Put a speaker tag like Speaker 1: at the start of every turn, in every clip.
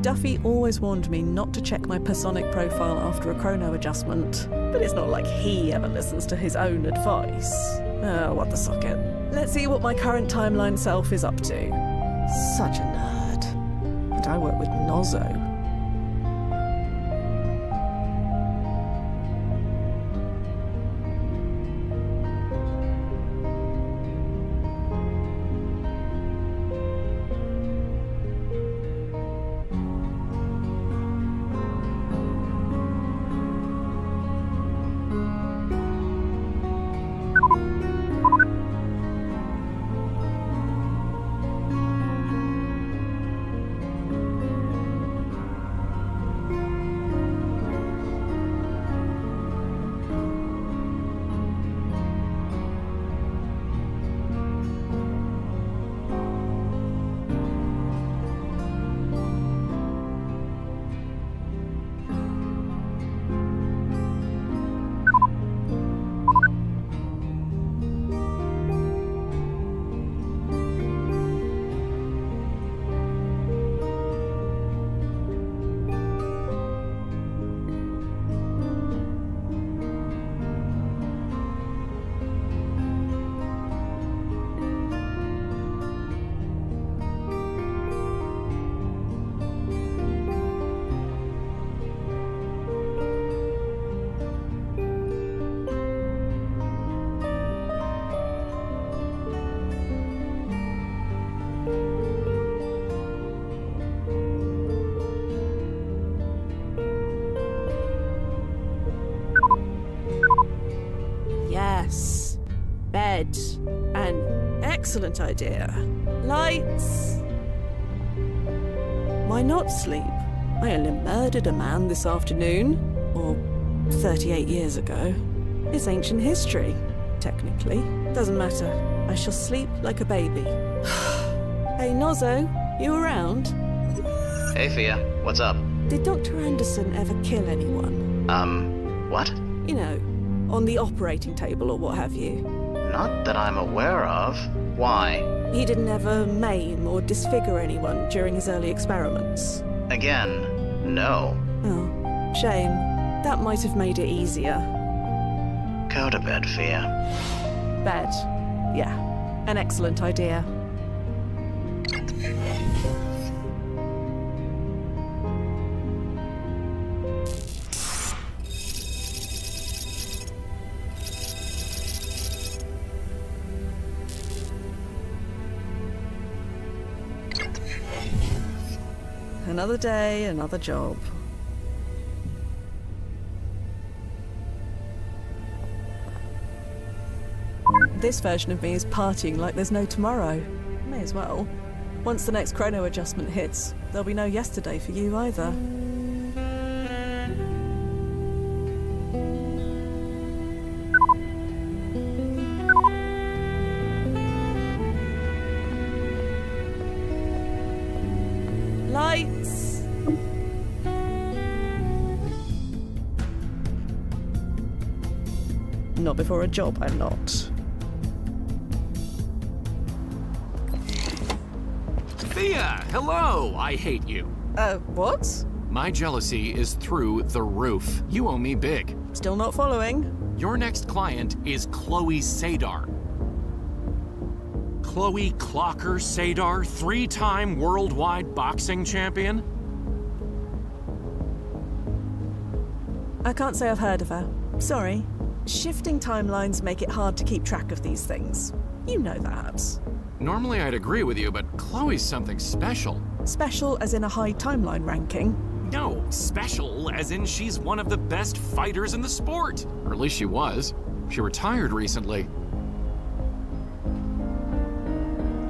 Speaker 1: Duffy always warned me not to check my personic profile after a chrono adjustment. But it's not like he ever listens to his own advice. Oh, what the socket. Let's see what my current timeline self is up to. Such a nerd. And I work with Nozzo. Yes. Bed. An excellent idea. Lights. Why not sleep? I only murdered a man this afternoon. Or 38 years ago. It's ancient history, technically. Doesn't matter. I shall sleep like a baby. Hey, Nozzo, you around?
Speaker 2: Hey, Fia. What's up?
Speaker 1: Did Dr. Anderson ever kill anyone?
Speaker 2: What?
Speaker 1: You know, on the operating table or what have you.
Speaker 2: Not that I'm aware of. Why?
Speaker 1: He didn't ever maim or disfigure anyone during his early experiments.
Speaker 2: Again, no.
Speaker 1: Oh, shame. That might have made it easier.
Speaker 2: Go to bed, Fia.
Speaker 1: Bed. Yeah, an excellent idea. Another day, another job. This version of me is partying like there's no tomorrow. May as well. Once the next chrono adjustment hits, there'll be no yesterday for you either. Lights! Not before a job, I'm not.
Speaker 3: Thea, hello! I hate you.
Speaker 1: What?
Speaker 3: My jealousy is through the roof. You owe me big.
Speaker 1: Still not following.
Speaker 3: Your next client is Chloe Sadar. Chloe Clocker Sadar, 3-time worldwide boxing champion?
Speaker 1: I can't say I've heard of her. Sorry. Shifting timelines make it hard to keep track of these things. You know that.
Speaker 3: Normally I'd agree with you, but Chloe's something special.
Speaker 1: Special as in a high timeline ranking?
Speaker 3: No, special as in she's one of the best fighters in the sport. Or at least she was. She retired recently.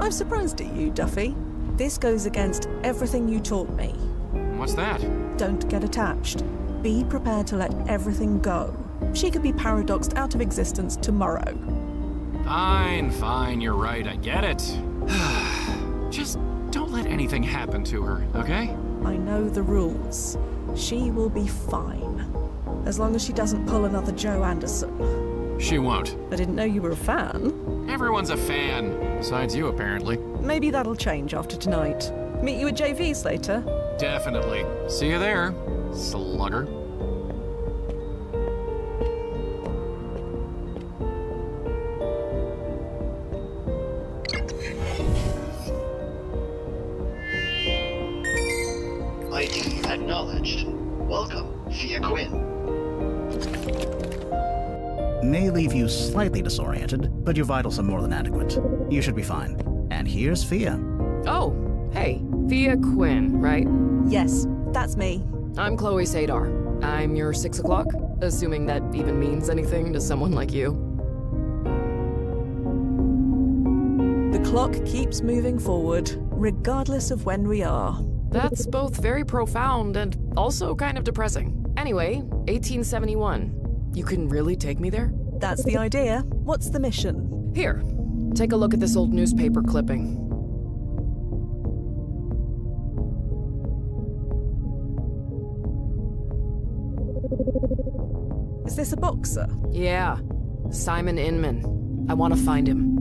Speaker 1: I'm surprised at you, Duffy. This goes against everything you taught me.
Speaker 3: What's that?
Speaker 1: Don't get attached. Be prepared to let everything go. She could be paradoxed out of existence tomorrow.
Speaker 3: Fine, fine, you're right, I get it. Just don't let anything happen to her, okay?
Speaker 1: I know the rules. She will be fine. As long as she doesn't pull another Joe Anderson.
Speaker 3: She won't.
Speaker 1: I didn't know you were a fan.
Speaker 3: Everyone's a fan. Besides you, apparently.
Speaker 1: Maybe that'll change after tonight. Meet you at JV's later?
Speaker 3: Definitely. See you there, slugger.
Speaker 4: ID acknowledged. Welcome, Fia Quinn.
Speaker 5: May leave you slightly disoriented, but your vitals are more than adequate. You should be fine. And here's Fia.
Speaker 6: Oh, hey, Fia Quinn, right?
Speaker 1: Yes, that's me.
Speaker 6: I'm Chloe Sadar. I'm your 6 o'clock, assuming that even means anything to someone like you.
Speaker 1: The clock keeps moving forward, regardless of when we are.
Speaker 6: That's both very profound and also kind of depressing. Anyway, 1871. You can really take me there?
Speaker 1: That's the idea. What's the mission?
Speaker 6: Here, take a look at this old newspaper clipping.
Speaker 1: Is this a boxer?
Speaker 6: Yeah, Simon Inman. I want to find him.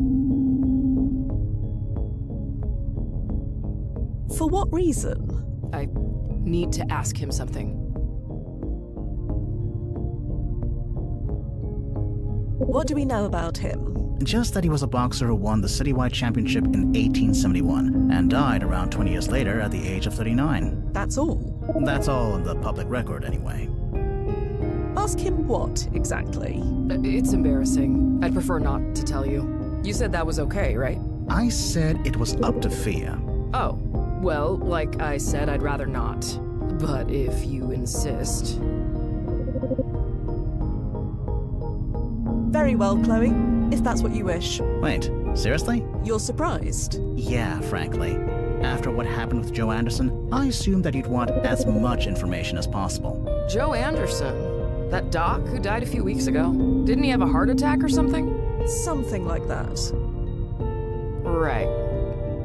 Speaker 1: For what reason?
Speaker 6: I need to ask him something.
Speaker 1: What do we know about him?
Speaker 5: Just that he was a boxer who won the citywide championship in 1871 and died around 20 years later at the age of 39.
Speaker 1: That's all.
Speaker 5: That's all in the public record anyway.
Speaker 1: Ask him what, exactly?
Speaker 6: It's embarrassing. I'd prefer not to tell you. You said that was okay, right?
Speaker 5: I said it was up to Fia.
Speaker 6: Oh, well, like I said, I'd rather not. But if you insist...
Speaker 1: Very well, Chloe, if that's what you wish.
Speaker 5: Wait, seriously?
Speaker 1: You're surprised?
Speaker 5: Yeah, frankly. After what happened with Joe Anderson, I assumed that you'd want as much information as possible.
Speaker 6: Joe Anderson? That doc who died a few weeks ago? Didn't he have a heart attack or something?
Speaker 1: Something like that.
Speaker 6: Right.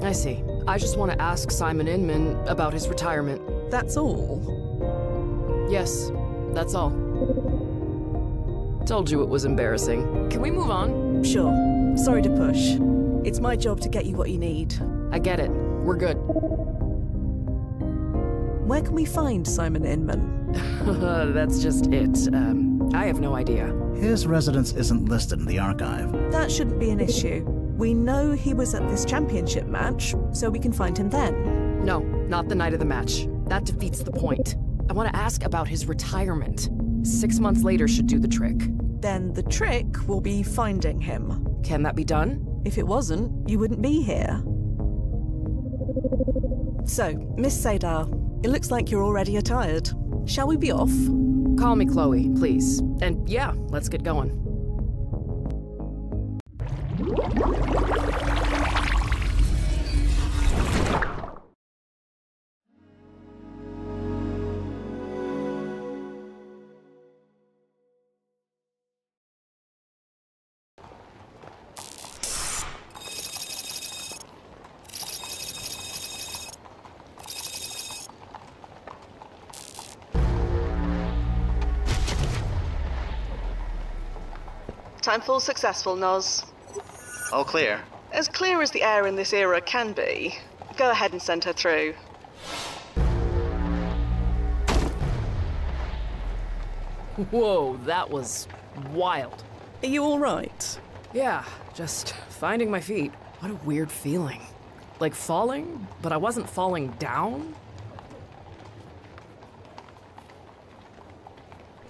Speaker 6: I see. I just want to ask Simon Inman about his retirement.
Speaker 1: That's all?
Speaker 6: Yes, that's all. Told you it was embarrassing. Can we move on?
Speaker 1: Sure. Sorry to push. It's my job to get you what you need.
Speaker 6: I get it. We're good.
Speaker 1: Where can we find Simon Inman?
Speaker 6: That's just it. I have no idea.
Speaker 5: His residence isn't listed in the archive.
Speaker 1: That shouldn't be an issue. We know he was at this championship match, so we can find him then.
Speaker 6: No, not the night of the match. That defeats the point. I want to ask about his retirement. 6 months later should do the trick.
Speaker 1: Then the trick will be finding him.
Speaker 6: Can that be done?
Speaker 1: If it wasn't, you wouldn't be here. So, Miss Sadar, it looks like you're already attired. Shall we be off?
Speaker 6: Call me Chloe, please. And yeah, let's get going.
Speaker 1: Time full successful, Noz.
Speaker 2: All clear.
Speaker 1: As clear as the air in this era can be. Go ahead and send her through.
Speaker 6: Whoa, that was wild.
Speaker 1: Are you all right?
Speaker 6: Yeah, just finding my feet. What a weird feeling. Like falling, but I wasn't falling down?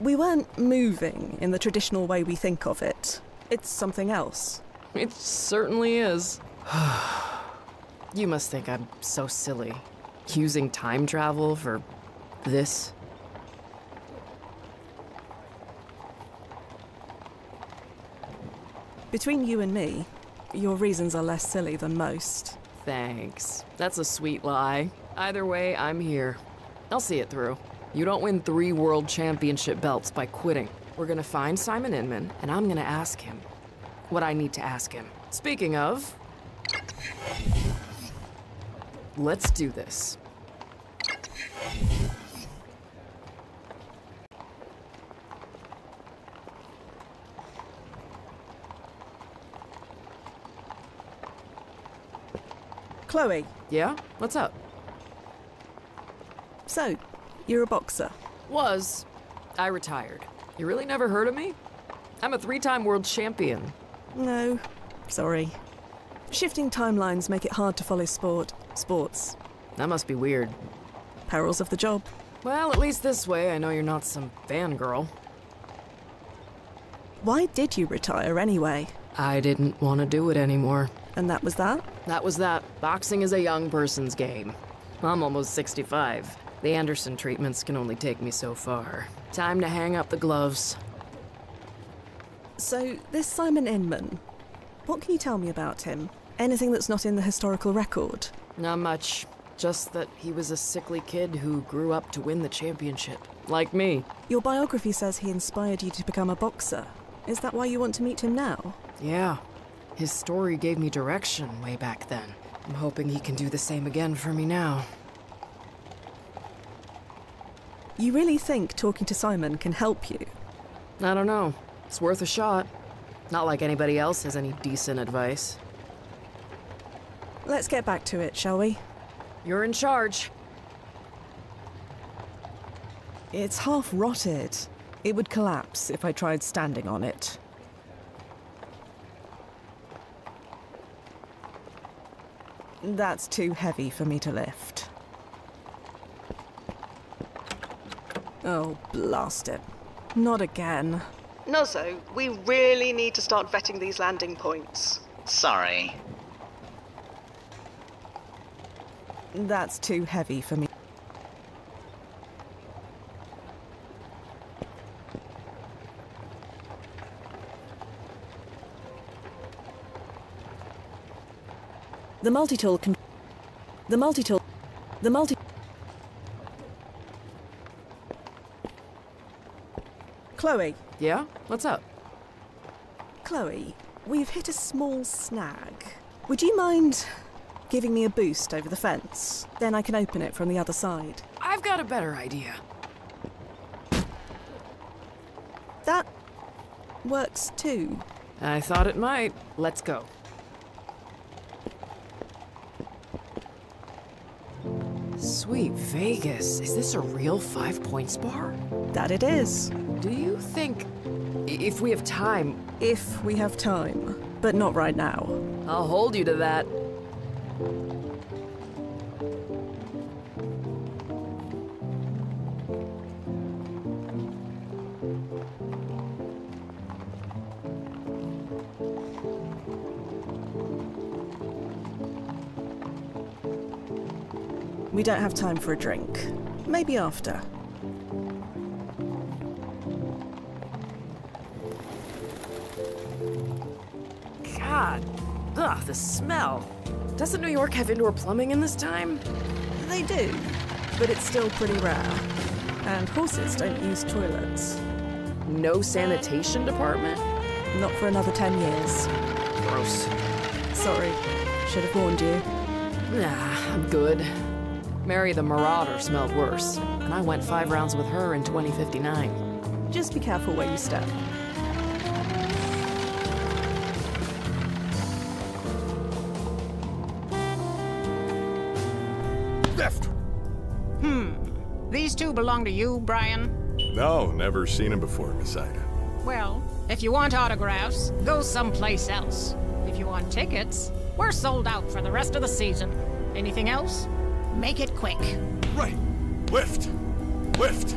Speaker 1: We weren't moving in the traditional way we think of it. It's something else.
Speaker 6: It certainly is. You must think I'm so silly. Using time travel for this?
Speaker 1: Between you and me, your reasons are less silly than most.
Speaker 6: Thanks. That's a sweet lie. Either way, I'm here. I'll see it through. You don't win 3 world championship belts by quitting. We're gonna find Simon Inman, and I'm gonna ask him what I need to ask him. Speaking of, let's do this.
Speaker 1: Chloe,
Speaker 6: Yeah? What's up?
Speaker 1: So, you're a boxer.
Speaker 6: Was. I retired. You really never heard of me? I'm a 3-time world champion.
Speaker 1: No, sorry. Shifting timelines make it hard to follow sports.
Speaker 6: That must be weird.
Speaker 1: Perils of the job.
Speaker 6: Well, at least this way I know you're not some fangirl.
Speaker 1: Why did you retire anyway?
Speaker 6: I didn't want to do it anymore.
Speaker 1: And that was that?
Speaker 6: That was that. Boxing is a young person's game. I'm almost 65. The Anderson treatments can only take me so far. Time to hang up the gloves.
Speaker 1: So, this Simon Inman, what can you tell me about him? Anything that's not in the historical record?
Speaker 6: Not much. Just that he was a sickly kid who grew up to win the championship. Like me.
Speaker 1: Your biography says he inspired you to become a boxer. Is that why you want to meet him now?
Speaker 6: Yeah. His story gave me direction way back then. I'm hoping he can do the same again for me now.
Speaker 1: You really think talking to Simon can help you?
Speaker 6: I don't know. It's worth a shot. Not like anybody else has any decent advice.
Speaker 1: Let's get back to it, shall we?
Speaker 6: You're in charge.
Speaker 1: It's half rotted. It would collapse if I tried standing on it. That's too heavy for me to lift. Oh, blast it. Not again. Nozzo, we really need to start vetting these landing points.
Speaker 2: Sorry.
Speaker 1: That's too heavy for me. The multi-tool can... Chloe.
Speaker 6: Yeah? What's up?
Speaker 1: Chloe, we've hit a small snag. Would you mind giving me a boost over the fence? Then I can open it from the other side.
Speaker 6: I've got a better idea.
Speaker 1: That works too.
Speaker 6: I thought it might. Let's go. Sweet Vegas. Is this a real 5 Points bar?
Speaker 1: That it is.
Speaker 6: Do you think... if we have time...
Speaker 1: If we have time. But not right now.
Speaker 6: I'll hold you to that.
Speaker 1: We don't have time for a drink. Maybe after.
Speaker 6: God. Ugh, the smell. Doesn't New York have indoor plumbing in this time?
Speaker 1: They do, but it's still pretty rare. And horses don't use toilets.
Speaker 6: No sanitation department?
Speaker 1: Not for another 10 years.
Speaker 6: Gross.
Speaker 1: Sorry. Should have warned you.
Speaker 6: Nah, I'm good. Mary the Marauder smelled worse, and I went 5 rounds with her in 2059.
Speaker 1: Just be careful where you step.
Speaker 7: Left!
Speaker 8: These two belong to you, Brian?
Speaker 7: No, never seen him before, Miss Ida.
Speaker 8: Well, if you want autographs, go someplace else. If you want tickets, we're sold out for the rest of the season. Anything else? Make it quick.
Speaker 7: Right! Left! Left!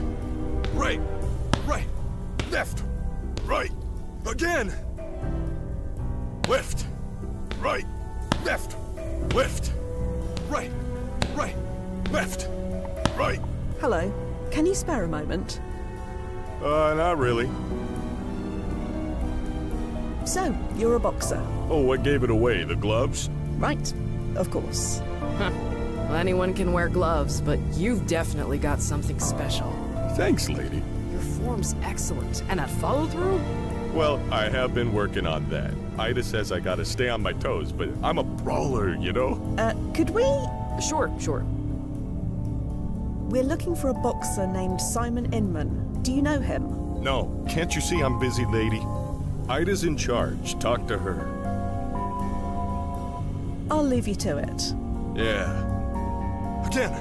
Speaker 7: Right! Right! Left! Right! Again! Left! Right! Left! Left! Right! Right! Left! Right!
Speaker 1: Hello. Can you spare a moment?
Speaker 7: Not really.
Speaker 1: So, you're a boxer.
Speaker 7: Oh, what gave it away? The gloves?
Speaker 1: Right. Of course.
Speaker 6: Huh. Well, anyone can wear gloves, but you've definitely got something special.
Speaker 7: Thanks, lady.
Speaker 6: Your form's excellent, and that follow-through?
Speaker 7: Well, I have been working on that. Ida says I gotta stay on my toes, but I'm a brawler, you know?
Speaker 1: Could we?
Speaker 6: Sure.
Speaker 1: We're looking for a boxer named Simon Inman. Do you know him?
Speaker 7: No, can't you see I'm busy, lady? Ida's in charge. Talk to her.
Speaker 1: I'll leave you to it.
Speaker 7: Yeah. Again!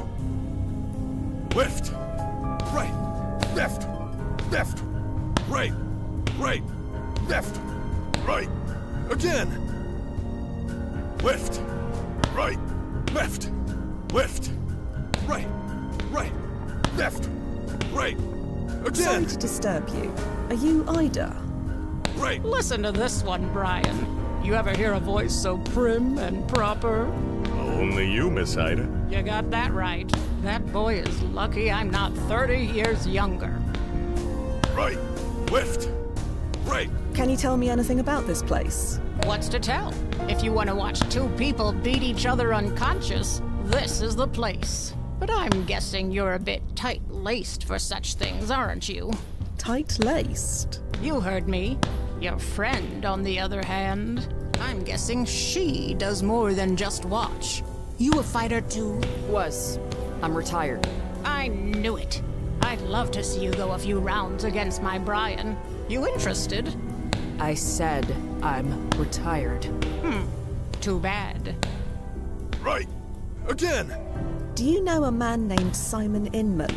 Speaker 7: left, right, left, left, right, right, left, right, again. Left, right, left, left, right, right, left, right, again.
Speaker 1: Sorry to disturb you. Are you Ida?
Speaker 7: Right.
Speaker 8: Listen to this one, Brian. You ever hear a voice so prim and proper?
Speaker 7: Only you, Miss Ida.
Speaker 8: You got that right. That boy is lucky I'm not 30 years younger.
Speaker 7: Right, left, right.
Speaker 1: Can you tell me anything about this place?
Speaker 8: What's to tell? If you want to watch two people beat each other unconscious, this is the place. But I'm guessing you're a bit tight-laced for such things, aren't you?
Speaker 1: Tight-laced?
Speaker 8: You heard me. Your friend, on the other hand, I'm guessing she does more than just watch. You a fighter too?
Speaker 6: Was. I'm retired.
Speaker 8: I knew it. I'd love to see you go a few rounds against my Brian. You interested?
Speaker 6: I said I'm retired.
Speaker 8: Too bad.
Speaker 7: Right, again.
Speaker 1: Do you know a man named Simon Inman?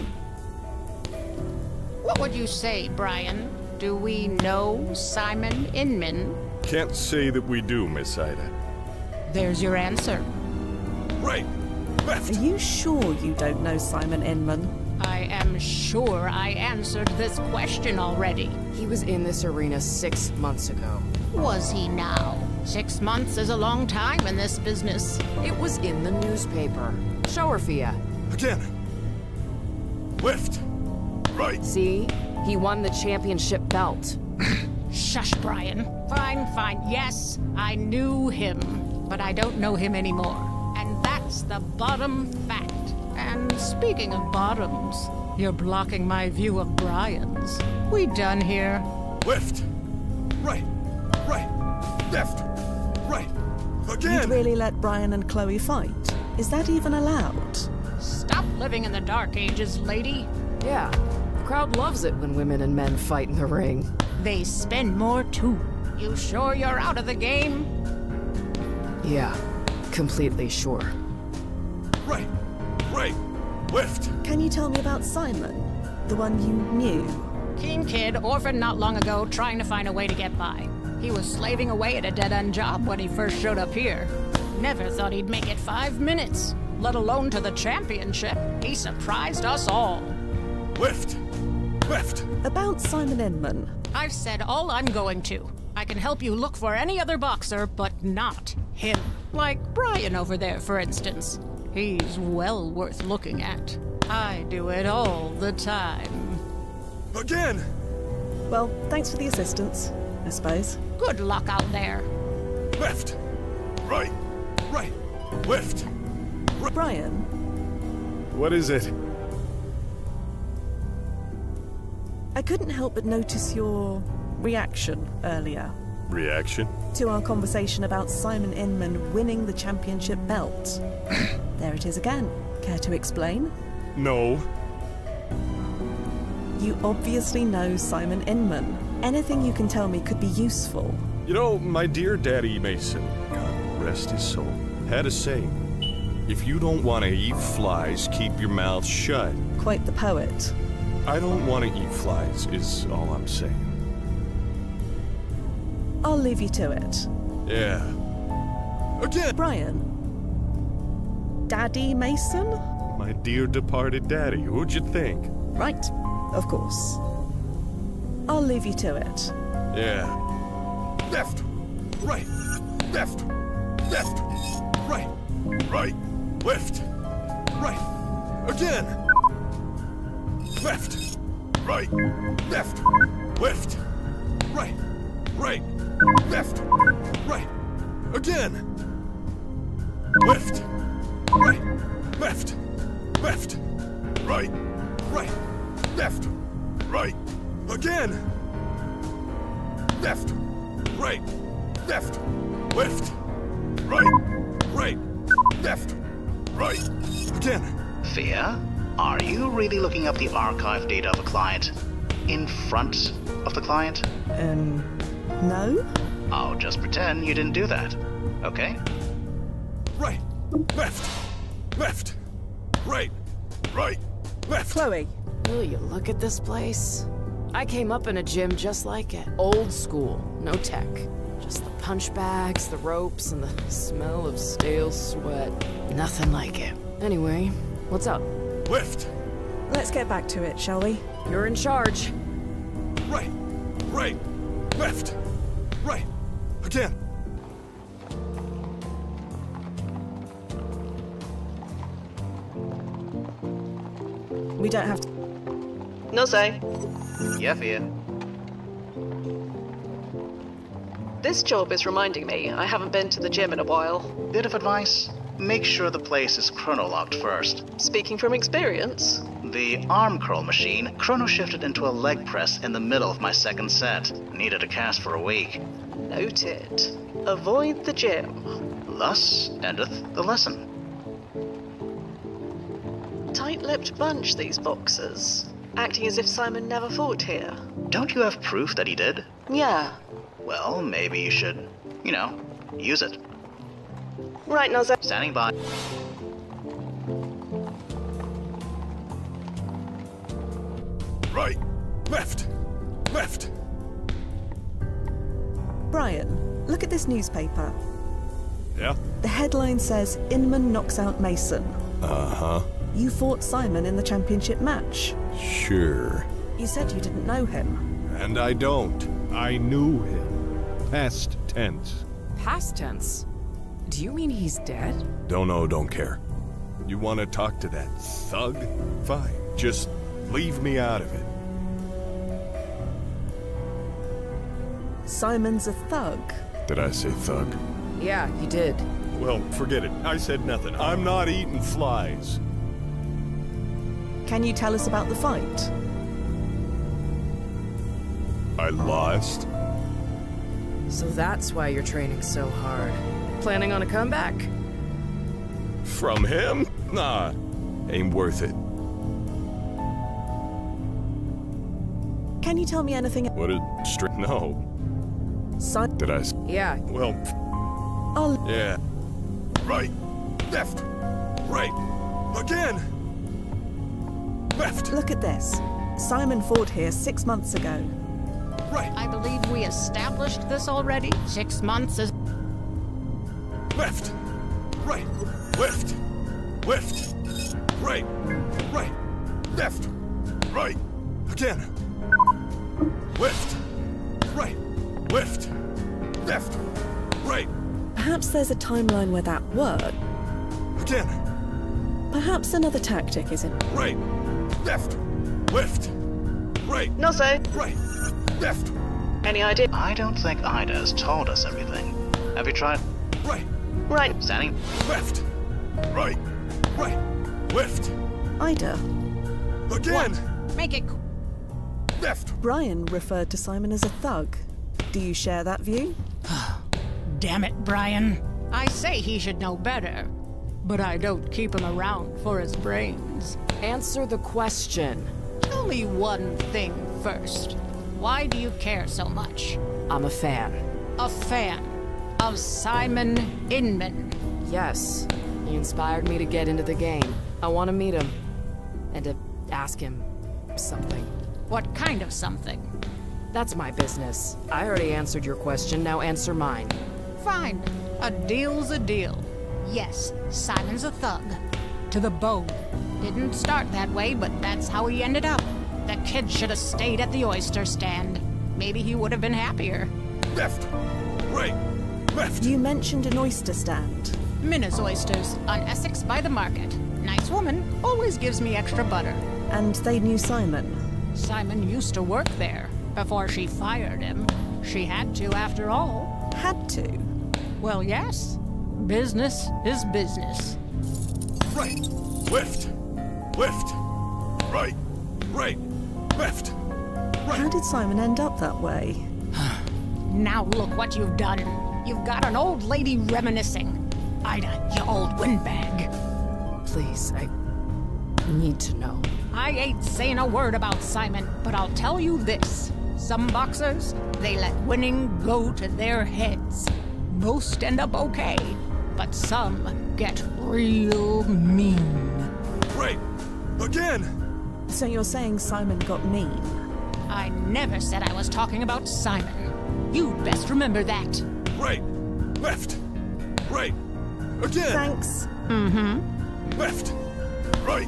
Speaker 8: What would you say, Brian? Do we know Simon Inman?
Speaker 7: Can't say that we do, Miss Ida.
Speaker 8: There's your answer.
Speaker 7: Right, left.
Speaker 1: Are you sure you don't know Simon Inman?
Speaker 8: I am sure I answered this question already.
Speaker 6: He was in this arena 6 months ago.
Speaker 8: Was he now? 6 months is a long time in this business.
Speaker 6: It was in the newspaper. Show her, Fia.
Speaker 7: Again. Left, right.
Speaker 6: See? He won the championship belt.
Speaker 8: Shush, Brian. Fine, fine. Yes, I knew him, but I don't know him anymore. And that's the bottom fact. And speaking of bottoms, you're blocking my view of Brian's. We done here?
Speaker 7: Left, right, right, left, right, again.
Speaker 1: You'd really let Brian and Chloe fight? Is that even allowed?
Speaker 8: Stop living in the dark ages, lady.
Speaker 6: Yeah. The crowd loves it when women and men fight in the ring.
Speaker 8: They spend more too. You sure you're out of the game?
Speaker 6: Yeah. Completely sure.
Speaker 7: Right, right, left.
Speaker 1: Can you tell me about Simon? The one you knew?
Speaker 8: Keen kid, orphaned not long ago, trying to find a way to get by. He was slaving away at a dead-end job when he first showed up here. Never thought he'd make it 5 minutes, let alone to the championship. He surprised us all.
Speaker 7: Left, left.
Speaker 1: About Simon Inman.
Speaker 8: I've said all I'm going to. I can help you look for any other boxer, but not him. Like Brian over there, for instance. He's well worth looking at. I do it all the time.
Speaker 7: Again.
Speaker 1: Well, thanks for the assistance, I suppose.
Speaker 8: Good luck out there.
Speaker 7: Left, right, right, left.
Speaker 1: Brian,
Speaker 7: What is it?
Speaker 1: I couldn't help but notice your reaction earlier
Speaker 7: Reaction?
Speaker 1: to our conversation about Simon Inman winning the championship belt. There it is again. Care to explain?
Speaker 7: No.
Speaker 1: You obviously know Simon Inman. Anything you can tell me could be useful.
Speaker 7: You know, my dear Daddy Mason, God rest his soul, had a saying. If you don't want to eat flies, keep your mouth shut.
Speaker 1: Quite the poet.
Speaker 7: I don't want to eat flies, is all I'm saying.
Speaker 1: I'll leave you to it.
Speaker 7: Yeah. Again!
Speaker 1: Brian. Daddy Mason?
Speaker 7: My dear departed daddy, who'd you think?
Speaker 1: Right, of course. I'll leave you to it.
Speaker 7: Yeah. Left, right, left, left, right, right, left, right, again. Left, right, left, left, right, right, left, right, again. Left, right, left, left, right, right, left, right, again. Left, right, left, left, right, right, left, right, again.
Speaker 2: Fia, are you really looking up the archive data of a client in front of the client?
Speaker 1: No?
Speaker 2: I'll just pretend you didn't do that, okay?
Speaker 7: Right, left, left, right, right, Left.
Speaker 1: Chloe,
Speaker 6: Will you look at this place? I came up in a gym just like it. Old school, no tech. Just the punch bags, the ropes, and the smell of stale sweat. Nothing like it. Anyway, what's up?
Speaker 7: Left.
Speaker 1: let's get back to it, shall we?
Speaker 6: You're in charge.
Speaker 7: Right. Right. Left. Right. Again.
Speaker 1: We don't have to.
Speaker 9: No say.
Speaker 2: Yeah, Fia.
Speaker 9: This job is reminding me I haven't been to the gym in a while.
Speaker 2: Bit of advice: make sure the place is chronolocked first.
Speaker 9: Speaking from experience.
Speaker 2: The arm curl machine chrono shifted into a leg press in the middle of my second set. Needed a cast for a week.
Speaker 9: Noted. Avoid the gym.
Speaker 2: Thus endeth the lesson.
Speaker 9: Tight-lipped bunch, these boxers. Acting as if Simon never fought here.
Speaker 2: Don't you have proof that he did?
Speaker 9: Yeah.
Speaker 2: Well, maybe you should, use it.
Speaker 9: Right, Nozza.
Speaker 2: Standing by.
Speaker 7: Right. Left. Left.
Speaker 1: Brian, look at this newspaper.
Speaker 7: Yeah?
Speaker 1: The headline says, Inman knocks out Mason.
Speaker 7: Uh-huh.
Speaker 1: You fought Simon in the championship match.
Speaker 7: Sure.
Speaker 1: You said you didn't know him.
Speaker 7: And I don't. I knew him. Past tense.
Speaker 6: Past tense? Do you mean he's dead?
Speaker 7: Don't know, don't care. You want to talk to that thug? Fine. Just leave me out of it.
Speaker 1: Simon's a thug.
Speaker 7: Did I say thug?
Speaker 6: Yeah, you did.
Speaker 7: Well, forget it. I said nothing. I'm not eating flies.
Speaker 1: Can you tell us about the fight?
Speaker 7: I lost?
Speaker 6: So that's why you're training so hard. Planning on a comeback?
Speaker 7: From him? Nah. Ain't worth it.
Speaker 1: Can you tell me anything?
Speaker 7: What a no. Did I?
Speaker 6: Yeah.
Speaker 7: Well,
Speaker 1: Oh,
Speaker 7: yeah. Right. Left. Right. Again. Left.
Speaker 1: look at this. Simon fought here 6 months ago.
Speaker 7: Right.
Speaker 8: I believe we established this already. 6 months is...
Speaker 7: Left. Right. Left. Left. Right. Right. Left. Right. Again. Left. Right. Left. Left. Right.
Speaker 1: Perhaps there's a timeline where that worked.
Speaker 7: Again.
Speaker 1: Perhaps another tactic is in.
Speaker 7: Right. Left. Left. Right.
Speaker 9: No say.
Speaker 7: Right. Left.
Speaker 9: Any idea?
Speaker 2: I don't think Ida has told us everything. Have you tried?
Speaker 7: Right.
Speaker 9: Right.
Speaker 2: Standing.
Speaker 7: Left. Right. Right. Left.
Speaker 1: Ida,
Speaker 7: Again.
Speaker 8: Make it...
Speaker 7: Left.
Speaker 1: Brian referred to Simon as a thug. Do you share that view?
Speaker 8: Damn it, Brian. I say he should know better, but I don't keep him around for his brains.
Speaker 6: Answer the question.
Speaker 8: Tell me one thing first. Why do you care so much?
Speaker 6: I'm a fan.
Speaker 8: A fan of Simon Inman.
Speaker 6: Yes. He inspired me to get into the game. I want to meet him. And to ask him something.
Speaker 8: What kind of something?
Speaker 6: That's my business. I already answered your question, now answer mine.
Speaker 8: Fine. A deal's a deal. Yes, Simon's a thug. To the bone. Didn't start that way, but that's how he ended up. The kid should have stayed at the oyster stand. Maybe he would have been happier.
Speaker 7: Left. Right. Left.
Speaker 1: You mentioned an oyster stand.
Speaker 8: Minna's Oysters on Essex by the Market. Nice woman, always gives me extra butter.
Speaker 1: And they knew Simon.
Speaker 8: Simon used to work there before she fired him. She had to, after all.
Speaker 1: Had to.
Speaker 8: Well, yes. Business is business.
Speaker 7: Right. Left. Left. Right. Right. Left. Right.
Speaker 1: How did Simon end up that way?
Speaker 8: Now look what you've done. You've got an old lady reminiscing. Ida, you old windbag.
Speaker 6: Please, I need to know.
Speaker 8: I ain't saying a word about Simon, but I'll tell you this. Some boxers, they let winning go to their heads. Most end up okay, but some get real mean.
Speaker 7: Right. Again.
Speaker 1: So you're saying Simon got mean?
Speaker 8: I never said I was talking about Simon. You'd best remember that.
Speaker 7: Right. Left. Right. Again.
Speaker 1: Thanks.
Speaker 8: Mm-hmm.
Speaker 7: Left. Right.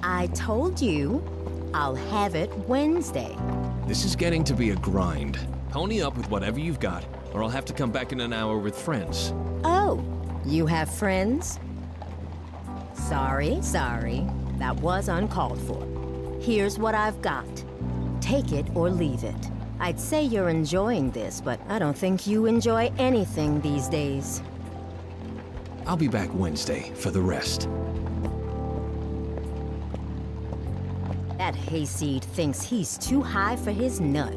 Speaker 10: I told you, I'll have it Wednesday.
Speaker 11: This is getting to be a grind. Pony up with whatever you've got, or I'll have to come back in an hour with friends.
Speaker 10: Oh, you have friends? Sorry. That was uncalled for. Here's what I've got. Take it or leave it. I'd say you're enjoying this, but I don't think you enjoy anything these days.
Speaker 11: I'll be back Wednesday for the rest.
Speaker 10: That hayseed thinks he's too high for his nut.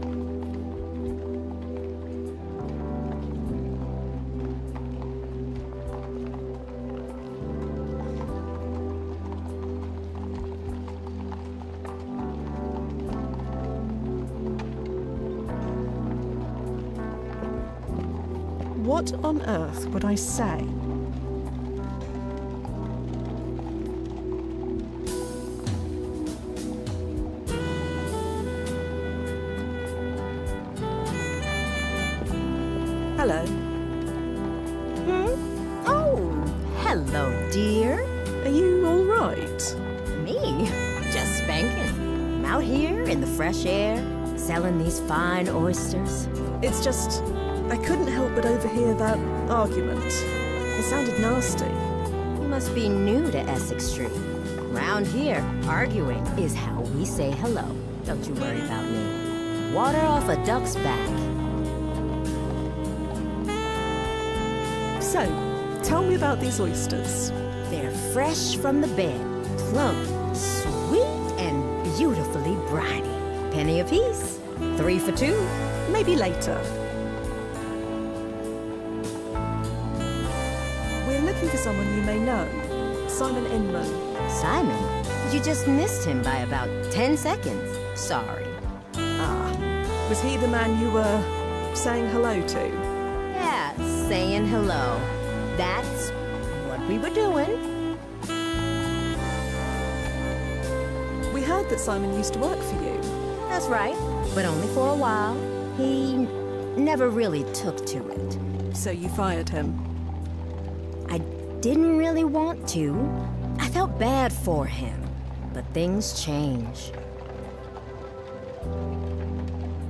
Speaker 1: What on earth would I say? Hello.
Speaker 10: Oh, hello, dear.
Speaker 1: Are you all right?
Speaker 10: Me? Just spanking. I'm out here in the fresh air, selling these fine oysters.
Speaker 1: It's just, I couldn't help but overhear that argument. It sounded nasty.
Speaker 10: You must be new to Essex Street. Round here, arguing is how we say hello. Don't you worry about me. Water off a duck's back.
Speaker 1: So, tell me about these oysters.
Speaker 10: They're fresh from the bed, plump, sweet, and beautifully briny. Penny apiece. 3 for 2.
Speaker 1: Maybe later. We're looking for someone you may know. Simon Inman.
Speaker 10: Simon? You just missed him by about 10 seconds. Sorry.
Speaker 1: Ah, was he the man you were saying hello to?
Speaker 10: Yeah, saying hello. That's what we were doing.
Speaker 1: We heard that Simon used to work for you.
Speaker 10: That's right, but only for a while. He never really took to it.
Speaker 1: So you fired him?
Speaker 10: I didn't really want to. I felt bad for him, but things change.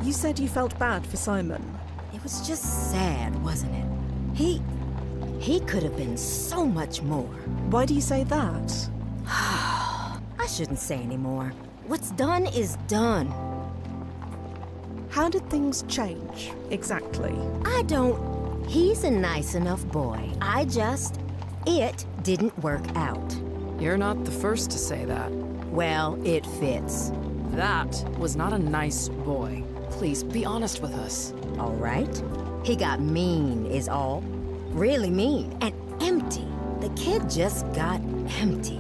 Speaker 1: You said you felt bad for Simon.
Speaker 10: It was just sad, wasn't it? He could have been so much more.
Speaker 1: Why do you say that?
Speaker 10: I shouldn't say anymore. What's done is done.
Speaker 1: How did things change, exactly?
Speaker 10: He's a nice enough boy. It didn't work out.
Speaker 6: You're not the first to say that.
Speaker 10: Well, it fits.
Speaker 6: That was not a nice boy. Please, be honest with us.
Speaker 10: All right. He got mean, is all. Really mean. And empty. The kid just got empty.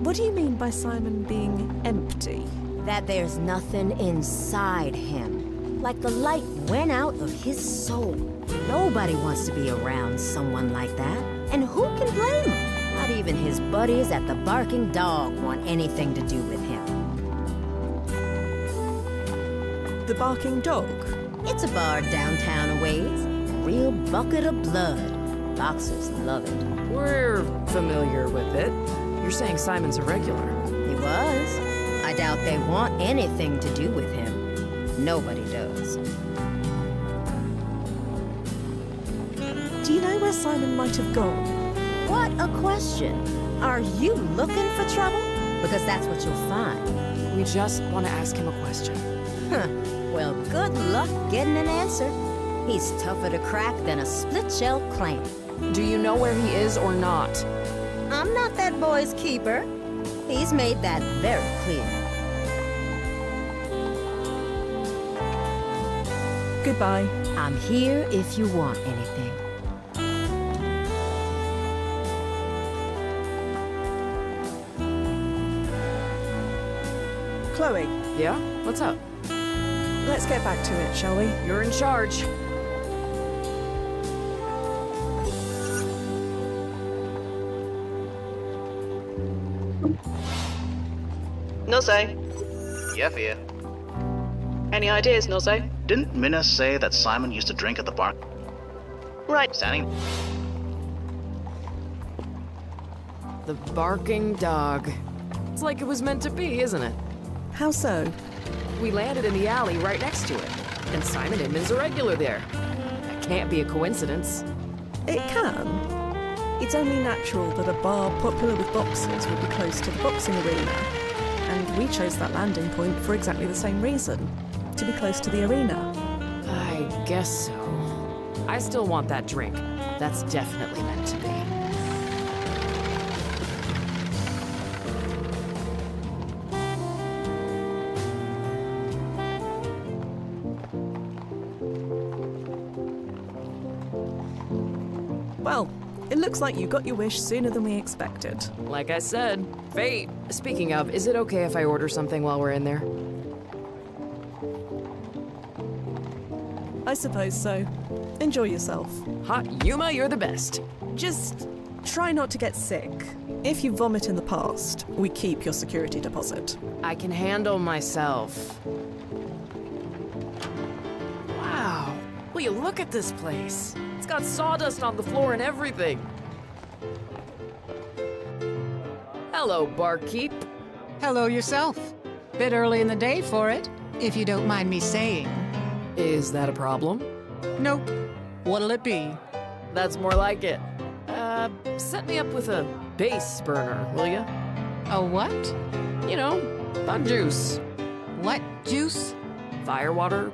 Speaker 1: What do you mean by Simon being empty?
Speaker 10: That there's nothing inside him. Like the light went out of his soul. Nobody wants to be around someone like that. And who can blame him? Not even his buddies at the Barking Dog want anything to do with him.
Speaker 1: The Barking Dog?
Speaker 10: It's a bar downtown a ways. A real bucket of blood. Boxers love it.
Speaker 6: We're familiar with it. You're saying Simon's a regular.
Speaker 10: He was. I doubt they want anything to do with him. Nobody does.
Speaker 1: Do you know where Simon might have gone?
Speaker 10: What a question. Are you looking for trouble? Because that's what you'll find.
Speaker 6: We just want to ask him a question.
Speaker 10: Huh. Well, good luck getting an answer. He's tougher to crack than a split-shell clam.
Speaker 6: Do you know where he is or not?
Speaker 10: I'm not that boy's keeper. He's made that very clear.
Speaker 1: Goodbye.
Speaker 10: I'm here if you want anything.
Speaker 1: Chloe.
Speaker 6: Yeah? What's up?
Speaker 1: Let's get back to it, shall we?
Speaker 6: You're in charge.
Speaker 9: Noze.
Speaker 2: Yeah, Fia.
Speaker 9: Any ideas, Noze?
Speaker 2: Didn't Minna say that Simon used to drink at the bar?
Speaker 9: Right.
Speaker 2: Standing.
Speaker 6: The barking dog. It's like it was meant to be, isn't it?
Speaker 1: How so?
Speaker 6: We landed in the alley right next to it, and Simon Inman's a regular there. That can't be a coincidence.
Speaker 1: It can. It's only natural that a bar popular with boxers would be close to the boxing arena. And we chose that landing point for exactly the same reason. To be close to the arena.
Speaker 6: I guess so. I still want that drink. That's definitely meant to be.
Speaker 1: Well, it looks like you got your wish sooner than we expected.
Speaker 6: Like I said, fate. Speaking of, is it okay if I order something while we're in there?
Speaker 1: I suppose so. Enjoy yourself.
Speaker 6: Hot Yuma, you're the best.
Speaker 1: Just try not to get sick. If you vomit in the past, we keep your security deposit.
Speaker 6: I can handle myself. Wow. Will you look at this place? It's got sawdust on the floor and everything. Hello, barkeep.
Speaker 8: Hello yourself. Bit early in the day for it, if you don't mind me saying.
Speaker 6: Is that a problem?
Speaker 8: Nope. What'll it be?
Speaker 6: That's more like it. Set me up with a base burner, will ya?
Speaker 8: A what?
Speaker 6: You know, bug juice.
Speaker 8: What juice?
Speaker 6: Firewater,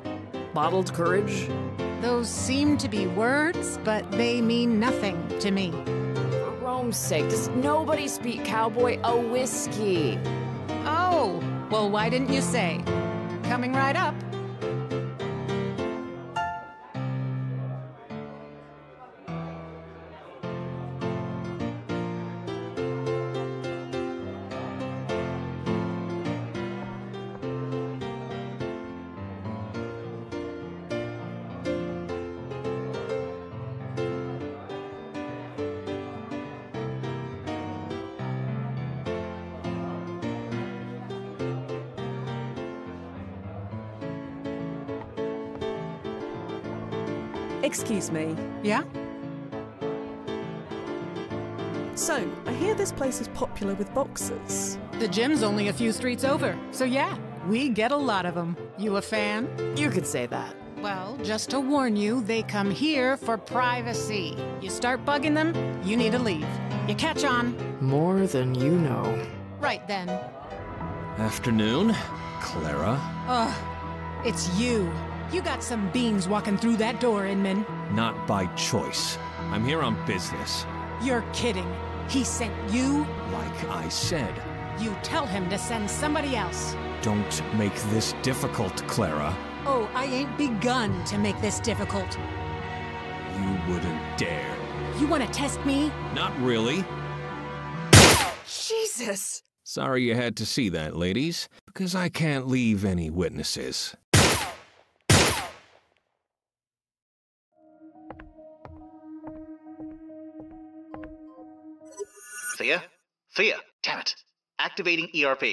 Speaker 6: bottled courage.
Speaker 8: Those seem to be words, but they mean nothing to me.
Speaker 6: For Rome's sake, does nobody speak cowboy? A whiskey.
Speaker 8: Oh, well, why didn't you say? Coming right up.
Speaker 1: Excuse me.
Speaker 8: Yeah?
Speaker 1: So, I hear this place is popular with boxers.
Speaker 8: The gym's only a few streets over, so yeah, we get a lot of them. You a fan?
Speaker 6: You could say that.
Speaker 8: Well, just to warn you, they come here for privacy. You start bugging them, you need to leave. You catch on?
Speaker 6: More than you know.
Speaker 8: Right then.
Speaker 11: Afternoon, Clara.
Speaker 8: Ugh, it's you. You got some beans walking through that door, Inman.
Speaker 11: Not by choice. I'm here on business.
Speaker 8: You're kidding. He sent you?
Speaker 11: Like I said.
Speaker 8: You tell him to send somebody else.
Speaker 11: Don't make this difficult, Clara.
Speaker 8: Oh, I ain't begun to make this difficult.
Speaker 11: You wouldn't dare.
Speaker 8: You want to test me?
Speaker 11: Not really.
Speaker 6: Jesus!
Speaker 11: Sorry you had to see that, ladies, because I can't leave any witnesses.
Speaker 2: Thea? Thea! Damn it. Activating ERP.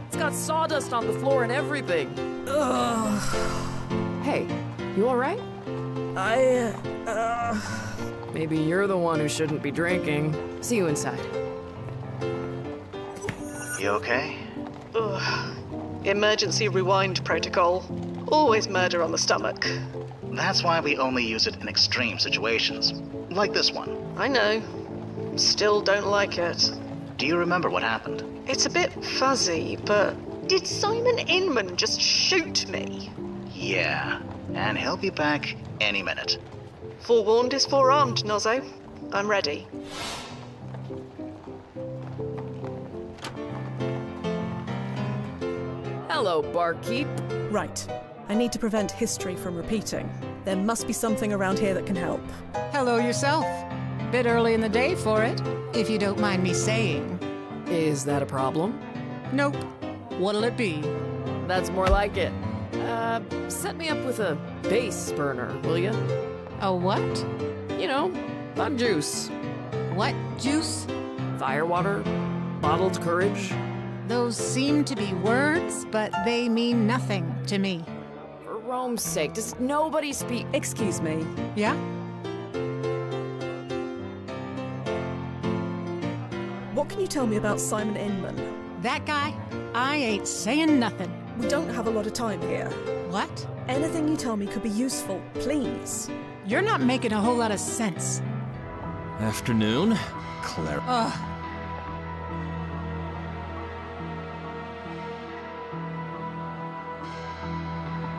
Speaker 6: It's got sawdust on the floor and everything. Ugh. Hey, you alright? Maybe you're the one who shouldn't be drinking. See you inside.
Speaker 2: You okay?
Speaker 9: Ugh. Emergency rewind protocol. Always murder on the stomach.
Speaker 2: That's why we only use it in extreme situations. Like this one.
Speaker 9: I know. Still don't like it.
Speaker 2: Do you remember what happened?
Speaker 9: It's a bit fuzzy, but did Simon Inman just shoot me?
Speaker 2: Yeah, and he'll be back any minute.
Speaker 9: Forewarned is forearmed, Nozzo. I'm ready.
Speaker 6: Hello, barkeep.
Speaker 1: Right. I need to prevent history from repeating. There must be something around here that can help.
Speaker 8: Hello yourself. Bit early in the day for it, if you don't mind me saying.
Speaker 6: Is that a problem?
Speaker 8: Nope. What'll it be?
Speaker 6: That's more like it. Set me up with a base burner, will ya?
Speaker 8: A what?
Speaker 6: You know, bug juice.
Speaker 8: What juice?
Speaker 6: Firewater? Bottled courage?
Speaker 8: Those seem to be words, but they mean nothing to me.
Speaker 6: For Rome's sake, does nobody speak?
Speaker 1: Excuse me.
Speaker 8: Yeah?
Speaker 1: What can you tell me about Simon Inman?
Speaker 8: That guy? I ain't saying nothing.
Speaker 1: We don't have a lot of time here.
Speaker 8: What?
Speaker 1: Anything you tell me could be useful, please.
Speaker 8: You're not making a whole lot of sense.
Speaker 11: Afternoon, Claire.
Speaker 8: Ugh.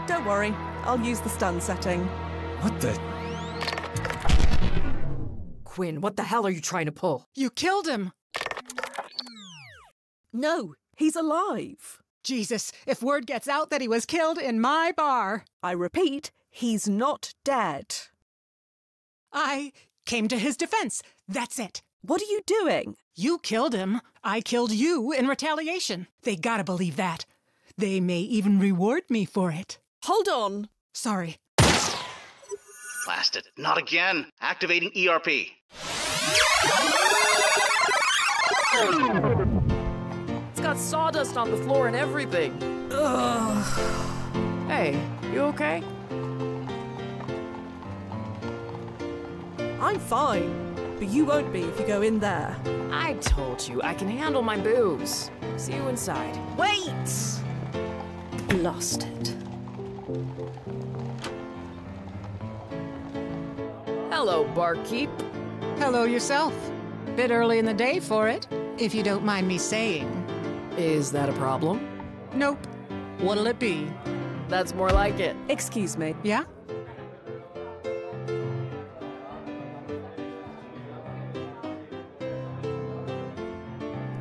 Speaker 1: Don't worry, I'll use the stun setting.
Speaker 11: What the?
Speaker 6: Quinn, what the hell are you trying to pull?
Speaker 8: You killed him!
Speaker 1: No, he's alive.
Speaker 8: Jesus, if word gets out that he was killed in my bar.
Speaker 1: I repeat, he's not dead.
Speaker 8: I came to his defense. That's it.
Speaker 1: What are you doing?
Speaker 8: You killed him. I killed you in retaliation. They gotta believe that. They may even reward me for it.
Speaker 1: Hold on.
Speaker 8: Sorry.
Speaker 2: Blast it. Not again. Activating ERP.
Speaker 6: It's got sawdust on the floor and everything. Ugh. Hey, you okay?
Speaker 1: I'm fine, but you won't be if you go in there.
Speaker 6: I told you, I can handle my booze. See you inside.
Speaker 1: Wait!
Speaker 10: Lost it.
Speaker 6: Hello, barkeep.
Speaker 8: Hello yourself. Bit early in the day for it, if you don't mind me saying.
Speaker 6: Is that a problem?
Speaker 8: Nope. What'll it be?
Speaker 6: That's more like it.
Speaker 1: Excuse me.
Speaker 8: Yeah?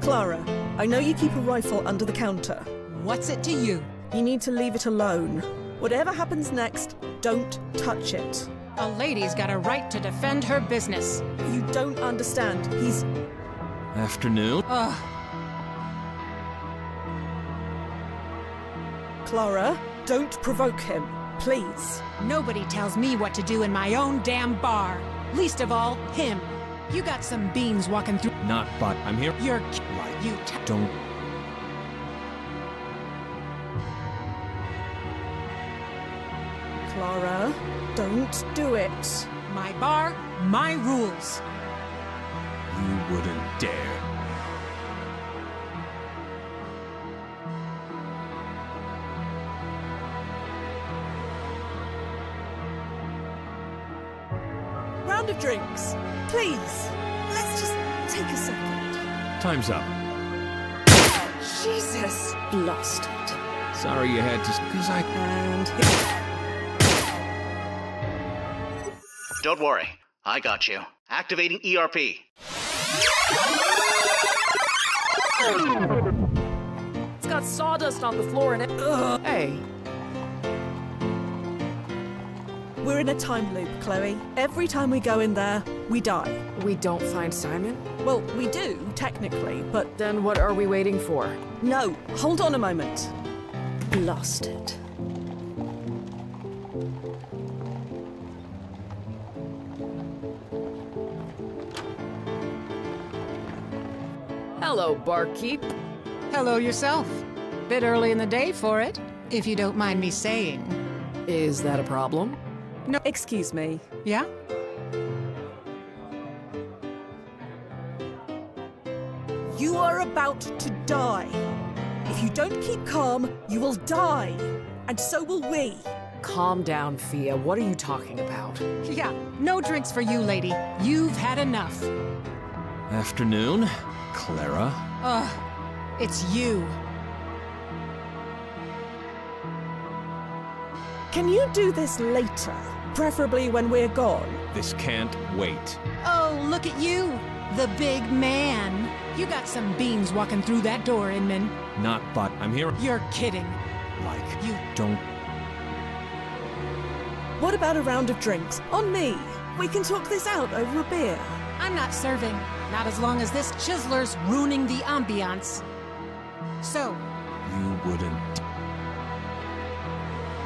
Speaker 1: Clara, I know you keep a rifle under the counter.
Speaker 8: What's it to you?
Speaker 1: You need to leave it alone. Whatever happens next, don't touch it.
Speaker 8: A lady's got a right to defend her business.
Speaker 1: You don't understand. He's...
Speaker 11: Afternoon.
Speaker 8: Ugh.
Speaker 1: Clara, don't provoke him, please.
Speaker 8: Nobody tells me what to do in my own damn bar. Least of all, him. You got some beans walking through...
Speaker 11: Not, but I'm here.
Speaker 8: You're...
Speaker 11: Like,
Speaker 8: You
Speaker 11: don't...
Speaker 1: Clara, don't do it.
Speaker 8: My bar, my rules.
Speaker 11: You wouldn't dare.
Speaker 1: Round of drinks, please. Let's just take a second.
Speaker 11: Time's up.
Speaker 1: Jesus!
Speaker 10: Lost it.
Speaker 11: Sorry you had to... Cause I...
Speaker 1: And
Speaker 2: Don't worry. I got you. Activating ERP.
Speaker 6: It's got sawdust on the floor and it... Ugh. Hey.
Speaker 1: we're in a time loop, Chloe. Every time we go in there, we die.
Speaker 6: We don't find Simon?
Speaker 1: Well, we do, technically, but...
Speaker 6: Then what are we waiting for?
Speaker 1: No, hold on a moment.
Speaker 10: Lost it.
Speaker 6: Hello, barkeep.
Speaker 8: Hello yourself. Bit early in the day for it, if you don't mind me saying.
Speaker 6: Is that a problem?
Speaker 8: No.
Speaker 1: Excuse me.
Speaker 8: Yeah?
Speaker 1: You are about to die. If you don't keep calm, you will die. And so will we.
Speaker 6: Calm down, Fia. What are you talking about?
Speaker 8: Yeah, no drinks for you, lady. You've had enough.
Speaker 11: Afternoon, Clara.
Speaker 8: Ugh, it's you.
Speaker 1: Can you do this later? Preferably when we're gone.
Speaker 11: This can't wait.
Speaker 8: Oh, look at you, the big man. You got some beans walking through that door, Inman.
Speaker 11: Not but I'm here.
Speaker 8: You're kidding.
Speaker 11: Like,
Speaker 8: You
Speaker 11: don't.
Speaker 1: What about a round of drinks? On me. We can talk this out over a beer.
Speaker 8: I'm not serving. Not as long as this chiseler's ruining the ambiance. So,
Speaker 11: You wouldn't.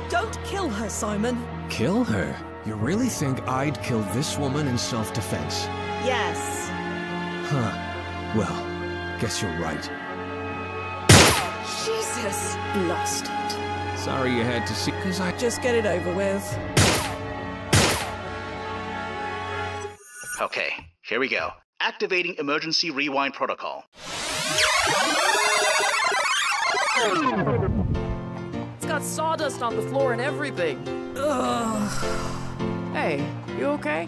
Speaker 1: Don't kill her, Simon.
Speaker 11: Kill her? You really think I'd kill this woman in self-defense?
Speaker 1: Yes.
Speaker 11: Huh. Well, guess you're right.
Speaker 1: Jesus! Lost it.
Speaker 11: Sorry you had to see, cause I...
Speaker 1: Just get it over with.
Speaker 2: Okay, here we go. Activating emergency rewind protocol.
Speaker 6: It's got sawdust on the floor and everything. Ugh. Hey, you okay?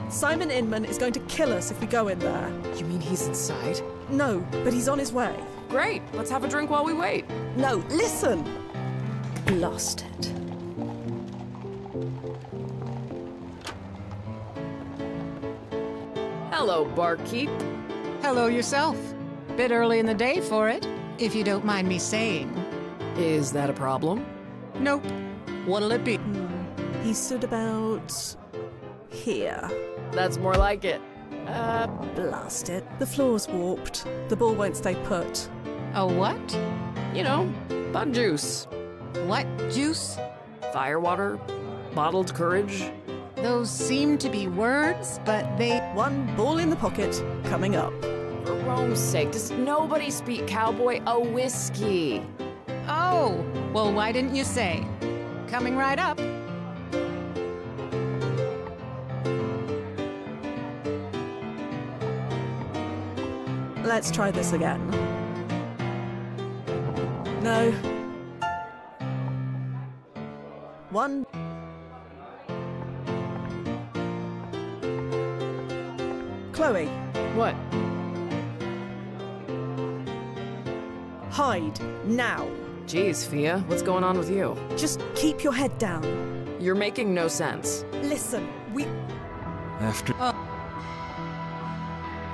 Speaker 1: Simon Inman is going to kill us if we go in there.
Speaker 6: You mean he's inside?
Speaker 1: No, but he's on his way.
Speaker 6: Great, let's have a drink while we wait.
Speaker 1: No, listen! Lost it.
Speaker 6: Hello, barkeep.
Speaker 8: Hello yourself. Bit early in the day for it, if you don't mind me saying.
Speaker 6: Is that a problem?
Speaker 8: Nope. What'll it be?
Speaker 1: He stood about... here.
Speaker 6: That's more like it.
Speaker 1: Blast it. The floor's warped. The ball won't stay put.
Speaker 8: A what?
Speaker 6: You know, bun juice.
Speaker 8: What juice?
Speaker 6: Firewater. Bottled courage.
Speaker 8: Those seem to be words, but they...
Speaker 1: One ball in the pocket, coming up.
Speaker 6: For Rome's sake, does nobody speak cowboy? A whiskey.
Speaker 8: Oh, well, why didn't you say? Coming right up.
Speaker 1: Let's try this again. No. One. Chloe.
Speaker 6: What?
Speaker 1: Hide, now.
Speaker 6: Jeez, Fia, what's going on with you?
Speaker 1: Just keep your head down.
Speaker 6: You're making no sense.
Speaker 1: Listen, we...
Speaker 11: After...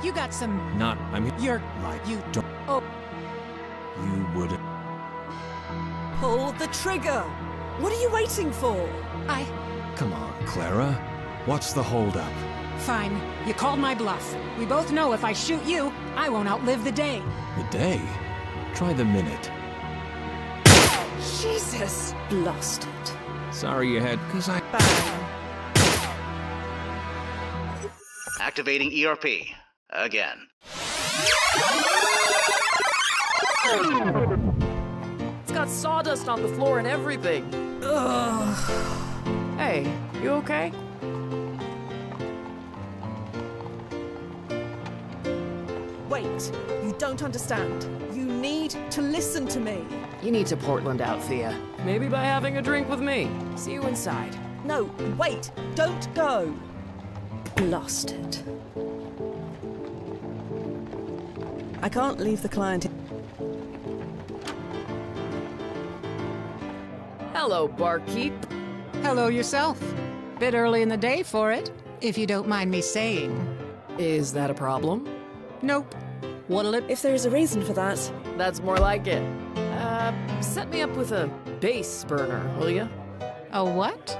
Speaker 8: You got some...
Speaker 11: Not... I mean...
Speaker 8: You're...
Speaker 11: Like...
Speaker 8: You...
Speaker 11: Don't...
Speaker 8: Oh...
Speaker 11: You wouldn't...
Speaker 1: Pull the trigger! What are you waiting for?
Speaker 11: Come on, Clara. What's the holdup?
Speaker 8: Fine. You called my bluff. We both know if I shoot you, I won't outlive the day.
Speaker 11: The day? Try the minute.
Speaker 1: Jesus! Lost it.
Speaker 11: Sorry you had... Cause I...
Speaker 1: Bang.
Speaker 2: Activating ERP. Again.
Speaker 6: It's got sawdust on the floor and everything. Ugh. Hey, you okay?
Speaker 1: Wait, you don't understand. You need to listen to me.
Speaker 6: You need to Portland out, Thea. Maybe by having a drink with me. See you inside.
Speaker 1: No, wait, don't go. Lost it. I can't leave the client.
Speaker 6: Hello, barkeep.
Speaker 8: Hello yourself. Bit early in the day for it, if you don't mind me saying.
Speaker 6: Is that a problem?
Speaker 8: Nope. What'll it...
Speaker 1: If there is a reason for that.
Speaker 6: That's more like it. Set me up with a base burner, will ya?
Speaker 8: A what?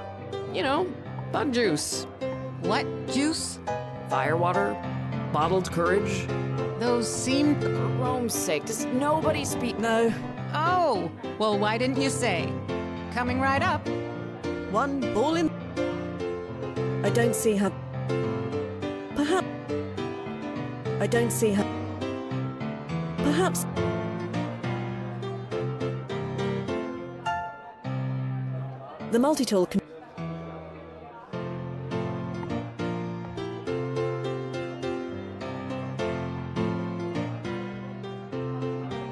Speaker 6: You know, bun juice.
Speaker 8: What juice?
Speaker 6: Firewater. Bottled courage.
Speaker 8: Those seem...
Speaker 6: For Rome's sake, does nobody speak...
Speaker 1: No.
Speaker 8: Oh, well, why didn't you say? Coming right up.
Speaker 1: One ball in... I don't see how... Perhaps... I don't see how... Perhaps... The multi-tool can...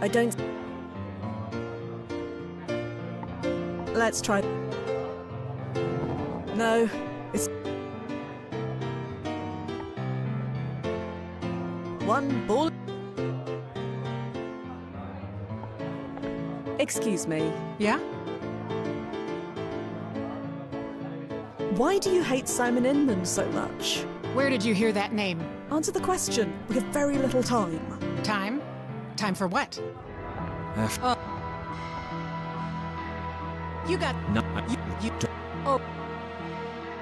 Speaker 1: I don't... Let's try... No, it's... One ball... Excuse me.
Speaker 8: Yeah?
Speaker 1: Why do you hate Simon Inman so much?
Speaker 8: Where did you hear that name?
Speaker 1: Answer the question. We have very little time.
Speaker 8: Time? Time for what?
Speaker 11: After...
Speaker 8: You got...
Speaker 11: No,
Speaker 8: You don't... Oh.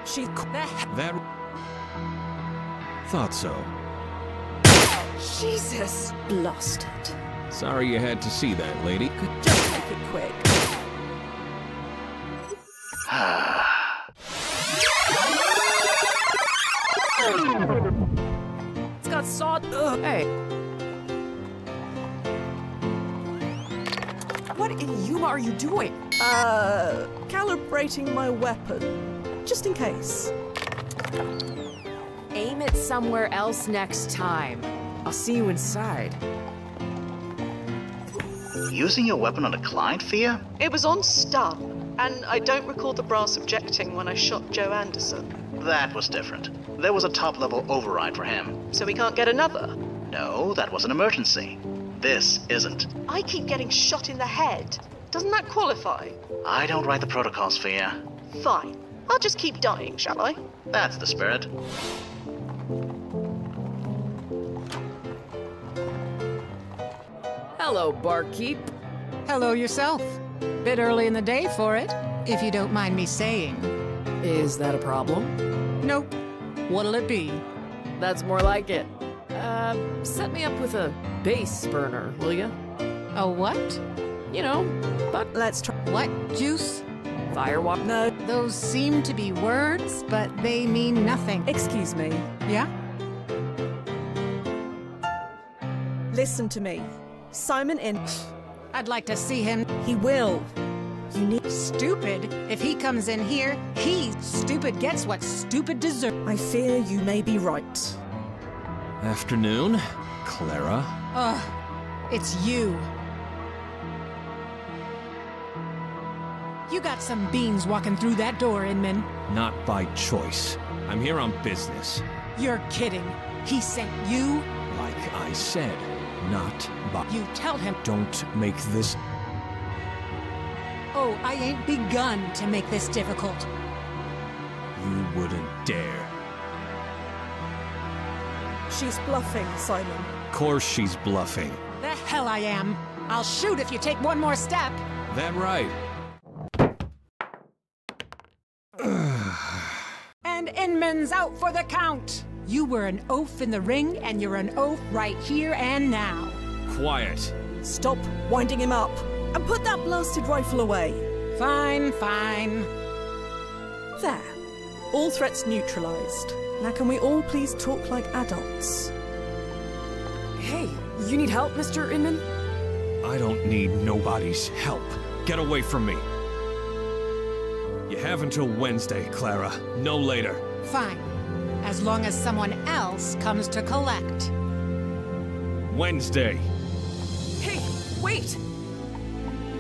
Speaker 1: She...
Speaker 11: That... Thought so.
Speaker 1: Jesus! Lost it.
Speaker 11: Sorry you had to see that, lady.
Speaker 1: Just make it quick.
Speaker 6: that saw. Hey. What in Yuma are you doing?
Speaker 1: Calibrating my weapon. Just in case.
Speaker 6: Aim it somewhere else next time. I'll see you inside.
Speaker 2: Using your weapon on a client, Fia?
Speaker 9: It was on stun, and I don't recall the brass objecting when I shot Joe Anderson.
Speaker 2: That was different. There was a top-level override for him.
Speaker 9: So we can't get another?
Speaker 2: No, that was an emergency. This isn't.
Speaker 9: I keep getting shot in the head. Doesn't that qualify?
Speaker 2: I don't write the protocols, Fia.
Speaker 9: Fine. I'll just keep dying, shall I?
Speaker 2: That's the spirit.
Speaker 6: Hello, barkeep.
Speaker 8: Hello yourself. Bit early in the day for it, if you don't mind me saying.
Speaker 6: Is that a problem?
Speaker 8: Nope. What'll it be?
Speaker 6: That's more like it. Set me up with a base burner, will ya?
Speaker 8: A what?
Speaker 6: You know, but
Speaker 1: let's try.
Speaker 8: What juice?
Speaker 6: Firewalk? No.
Speaker 8: Those seem to be words, but they mean nothing.
Speaker 1: Excuse me.
Speaker 8: Yeah?
Speaker 1: Listen to me. Simon
Speaker 8: I'd like to see him.
Speaker 1: He will. You need.
Speaker 8: Stupid? If he comes in here, stupid gets what stupid deserves.
Speaker 1: I fear you may be right.
Speaker 11: Afternoon, Clara.
Speaker 8: Ugh, it's you. You got some beans walking through that door, Inman.
Speaker 11: Not by choice. I'm here on business.
Speaker 8: You're kidding. He sent you?
Speaker 11: Like I said, not by...
Speaker 8: You tell him...
Speaker 11: Don't make this...
Speaker 8: Oh, I ain't begun to make this difficult.
Speaker 11: You wouldn't dare.
Speaker 1: She's bluffing, Simon.
Speaker 11: Of course she's bluffing.
Speaker 8: The hell I am. I'll shoot if you take one more step.
Speaker 11: That right.
Speaker 8: And Inman's out for the count. You were an oaf in the ring, and you're an oaf right here and now.
Speaker 11: Quiet.
Speaker 1: Stop winding him up. And put that blasted rifle away.
Speaker 8: Fine, fine.
Speaker 1: There. All threats neutralized. Now can we all please talk like adults?
Speaker 6: Hey, you need help, Mr. Inman?
Speaker 11: I don't need nobody's help. Get away from me. You have until Wednesday, Clara. No later.
Speaker 8: Fine. As long as someone else comes to collect.
Speaker 11: Wednesday.
Speaker 1: Hey, wait!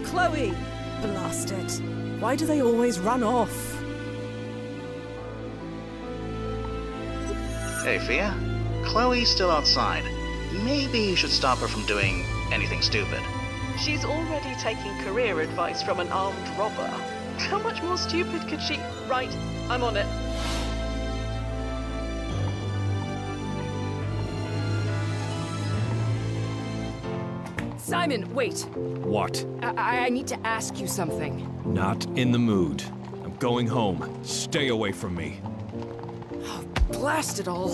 Speaker 1: Chloe! Blast it. Why do they always run off?
Speaker 2: Hey, Fia. Chloe's still outside. Maybe you should stop her from doing anything stupid.
Speaker 9: She's already taking career advice from an armed robber. How much more stupid could she... Right, I'm on it.
Speaker 6: Simon, wait.
Speaker 11: What?
Speaker 6: I need to ask you something.
Speaker 11: Not in the mood. I'm going home. Stay away from me.
Speaker 6: Oh, blast it all.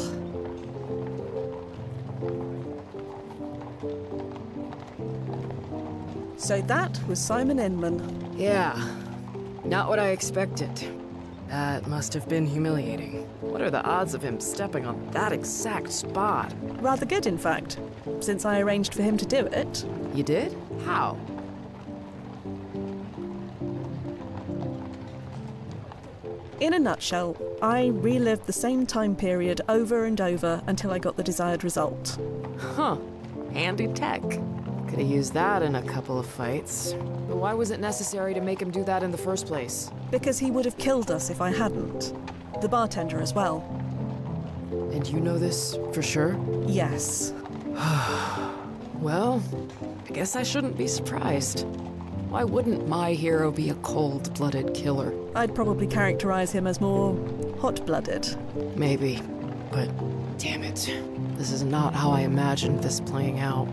Speaker 1: So that was Simon Inman.
Speaker 6: Yeah. Not what I expected. That must have been humiliating. What are the odds of him stepping on that exact spot?
Speaker 1: Rather good, in fact, since I arranged for him to do it.
Speaker 6: You did? How?
Speaker 1: In a nutshell, I relived the same time period over and over until I got the desired result.
Speaker 6: Huh. Handy tech. Could have used that in a couple of fights. But why was it necessary to make him do that in the first place?
Speaker 1: Because he would have killed us if I hadn't. The bartender as well.
Speaker 6: And you know this for sure?
Speaker 1: Yes.
Speaker 6: Well, I guess I shouldn't be surprised. Why wouldn't my hero be a cold-blooded killer?
Speaker 1: I'd probably characterize him as more hot-blooded.
Speaker 6: Maybe, but damn it. This is not how I imagined this playing out.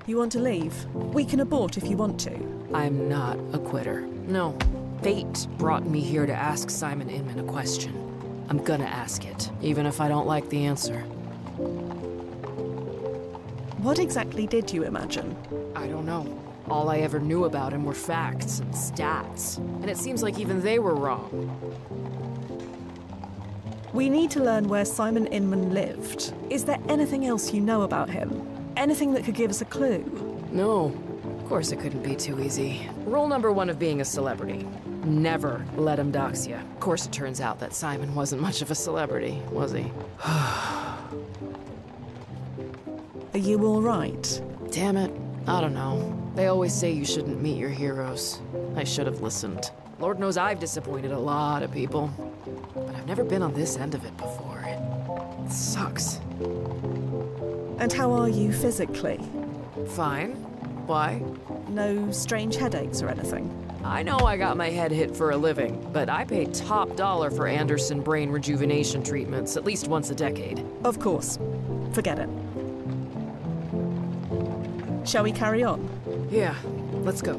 Speaker 1: You want to leave? We can abort if you want to.
Speaker 6: I'm not a quitter. No. Fate brought me here to ask Simon Inman a question. I'm gonna ask it, even if I don't like the answer.
Speaker 1: What exactly did you imagine?
Speaker 6: I don't know. All I ever knew about him were facts and stats, and it seems like even they were wrong.
Speaker 1: We need to learn where Simon Inman lived. Is there anything else you know about him? Anything that could give us a clue?
Speaker 6: No. Of course it couldn't be too easy. Rule number 1 of being a celebrity. Never let him dox you. Of course it turns out that Simon wasn't much of a celebrity, was he?
Speaker 1: Are you alright?
Speaker 6: Damn it. I don't know. They always say you shouldn't meet your heroes. I should have listened. Lord knows I've disappointed a lot of people. But I've never been on this end of it before. It sucks.
Speaker 1: And how are you physically?
Speaker 6: Fine. Why?
Speaker 1: No strange headaches or anything?
Speaker 6: I know I got my head hit for a living, but I pay top dollar for Anderson brain rejuvenation treatments at least once a decade.
Speaker 1: Of course. Forget it. Shall we carry on?
Speaker 6: Yeah, let's go.